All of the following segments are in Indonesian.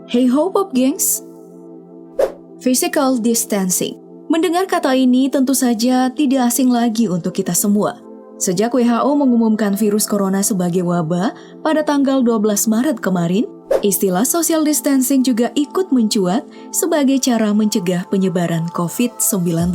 Hey ho pop gengs! Physical distancing. Mendengar kata ini tentu saja tidak asing lagi untuk kita semua. Sejak WHO mengumumkan virus corona sebagai wabah pada tanggal 12 Maret kemarin, istilah social distancing juga ikut mencuat sebagai cara mencegah penyebaran COVID-19.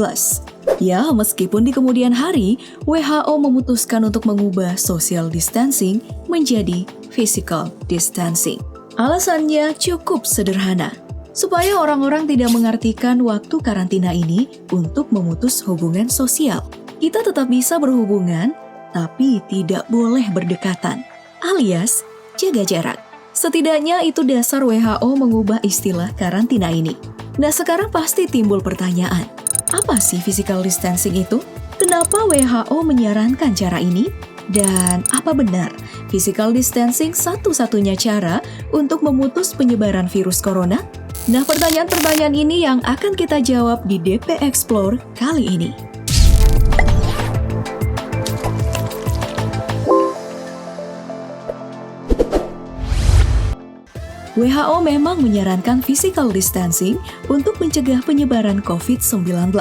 Ya, meskipun di kemudian hari, WHO memutuskan untuk mengubah social distancing menjadi physical distancing. Alasannya cukup sederhana, supaya orang-orang tidak mengartikan waktu karantina ini untuk memutus hubungan sosial. Kita tetap bisa berhubungan, tapi tidak boleh berdekatan, alias jaga jarak. Setidaknya itu dasar WHO mengubah istilah karantina ini. Nah, sekarang pasti timbul pertanyaan, apa sih physical distancing itu? Kenapa WHO menyarankan cara ini? Dan apa benar physical distancing satu-satunya cara untuk memutus penyebaran virus corona? Nah, pertanyaan-pertanyaan ini yang akan kita jawab di DP Explore kali ini. WHO memang menyarankan physical distancing untuk mencegah penyebaran COVID-19.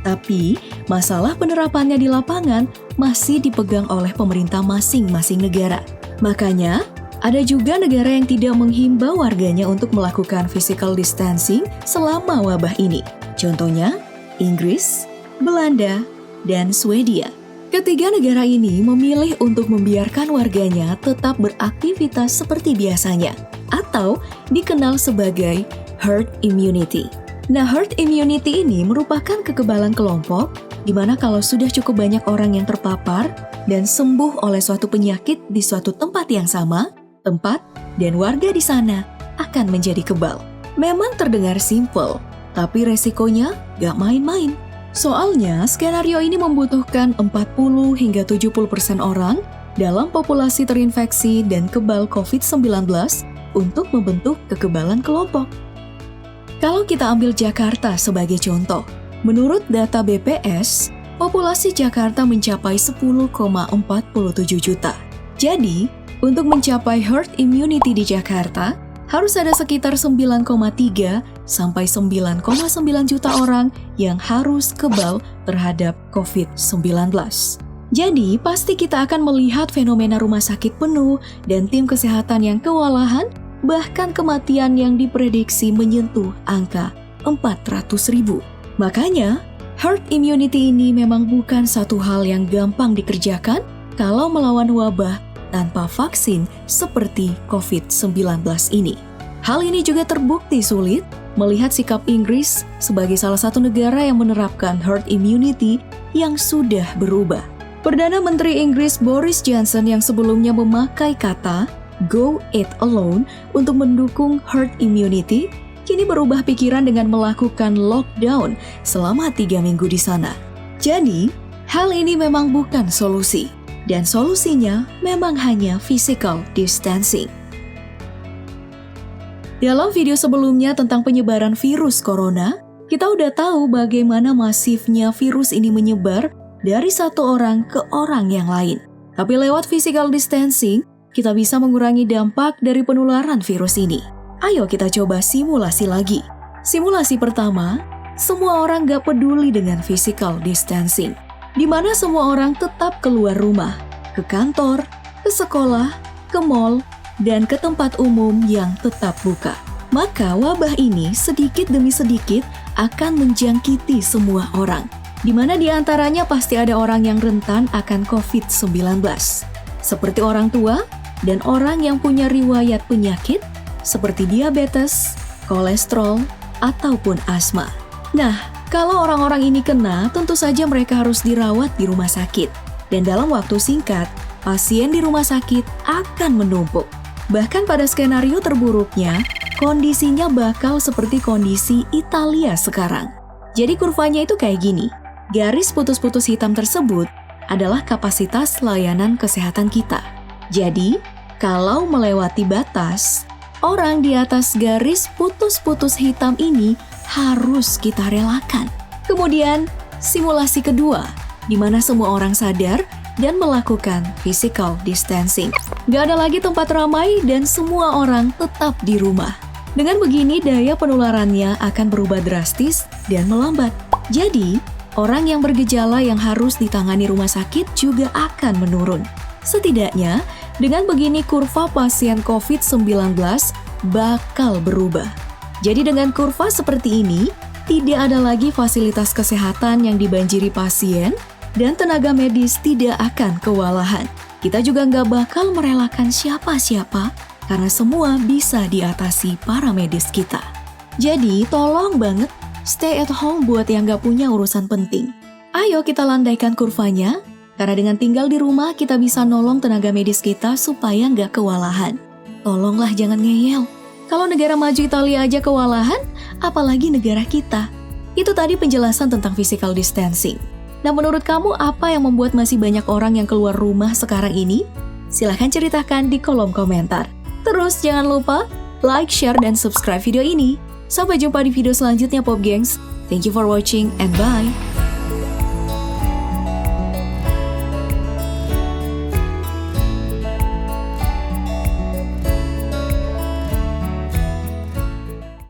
Tapi, masalah penerapannya di lapangan masih dipegang oleh pemerintah masing-masing negara. Makanya, ada juga negara yang tidak menghimbau warganya untuk melakukan physical distancing selama wabah ini. Contohnya, Inggris, Belanda, dan Swedia. Ketiga negara ini memilih untuk membiarkan warganya tetap beraktivitas seperti biasanya, atau dikenal sebagai herd immunity. Nah, herd immunity ini merupakan kekebalan kelompok, di mana kalau sudah cukup banyak orang yang terpapar dan sembuh oleh suatu penyakit di suatu tempat yang sama, tempat dan warga di sana akan menjadi kebal. Memang terdengar simple, tapi resikonya gak main-main. Soalnya, skenario ini membutuhkan 40 hingga 70% orang dalam populasi terinfeksi dan kebal COVID-19 untuk membentuk kekebalan kelompok. Kalau kita ambil Jakarta sebagai contoh, menurut data BPS, populasi Jakarta mencapai 10,47 juta. Jadi, untuk mencapai herd immunity di Jakarta, harus ada sekitar 9,3 sampai 9,9 juta orang yang harus kebal terhadap COVID-19. Jadi, pasti kita akan melihat fenomena rumah sakit penuh dan tim kesehatan yang kewalahan, bahkan kematian yang diprediksi menyentuh angka 400.000. Makanya, herd immunity ini memang bukan satu hal yang gampang dikerjakan kalau melawan wabah tanpa vaksin seperti COVID-19 ini. Hal ini juga terbukti sulit melihat sikap Inggris sebagai salah satu negara yang menerapkan herd immunity yang sudah berubah. Perdana Menteri Inggris Boris Johnson yang sebelumnya memakai kata "go it alone" untuk mendukung herd immunity, kini berubah pikiran dengan melakukan lockdown selama 3 minggu di sana. Jadi, hal ini memang bukan solusi. Dan solusinya memang hanya physical distancing. Dalam video sebelumnya tentang penyebaran virus corona, kita udah tahu bagaimana masifnya virus ini menyebar dari satu orang ke orang yang lain. Tapi lewat physical distancing, kita bisa mengurangi dampak dari penularan virus ini. Ayo kita coba simulasi lagi. Simulasi pertama, semua orang gak peduli dengan physical distancing, di mana semua orang tetap keluar rumah, ke kantor, ke sekolah, ke mall, dan ke tempat umum yang tetap buka. Maka wabah ini sedikit demi sedikit akan menjangkiti semua orang, di mana di antaranya pasti ada orang yang rentan akan COVID-19, seperti orang tua dan orang yang punya riwayat penyakit seperti diabetes, kolesterol, ataupun asma. Nah, kalau orang-orang ini kena, tentu saja mereka harus dirawat di rumah sakit. Dan dalam waktu singkat, pasien di rumah sakit akan menumpuk. Bahkan pada skenario terburuknya, kondisinya bakal seperti kondisi Italia sekarang. Jadi kurvanya itu kayak gini. Garis putus-putus hitam tersebut adalah kapasitas layanan kesehatan kita. Jadi, kalau melewati batas, orang di atas garis putus-putus hitam ini harus kita relakan. Kemudian, simulasi kedua, di mana semua orang sadar dan melakukan physical distancing. Gak ada lagi tempat ramai dan semua orang tetap di rumah. Dengan begini, daya penularannya akan berubah drastis dan melambat. Jadi, orang yang bergejala yang harus ditangani rumah sakit juga akan menurun. Setidaknya, dengan begini kurva pasien COVID-19 bakal berubah. Jadi dengan kurva seperti ini, tidak ada lagi fasilitas kesehatan yang dibanjiri pasien dan tenaga medis tidak akan kewalahan. Kita juga nggak bakal merelakan siapa-siapa karena semua bisa diatasi para medis kita. Jadi tolong banget stay at home buat yang nggak punya urusan penting. Ayo kita landaikan kurvanya, karena dengan tinggal di rumah kita bisa nolong tenaga medis kita supaya nggak kewalahan. Tolonglah jangan ngeyel. Kalau negara maju Italia aja kewalahan, apalagi negara kita. Itu tadi penjelasan tentang physical distancing. Nah, menurut kamu apa yang membuat masih banyak orang yang keluar rumah sekarang ini? Silahkan ceritakan di kolom komentar. Terus jangan lupa like, share, dan subscribe video ini. Sampai jumpa di video selanjutnya Pop Gengs. Thank you for watching and bye!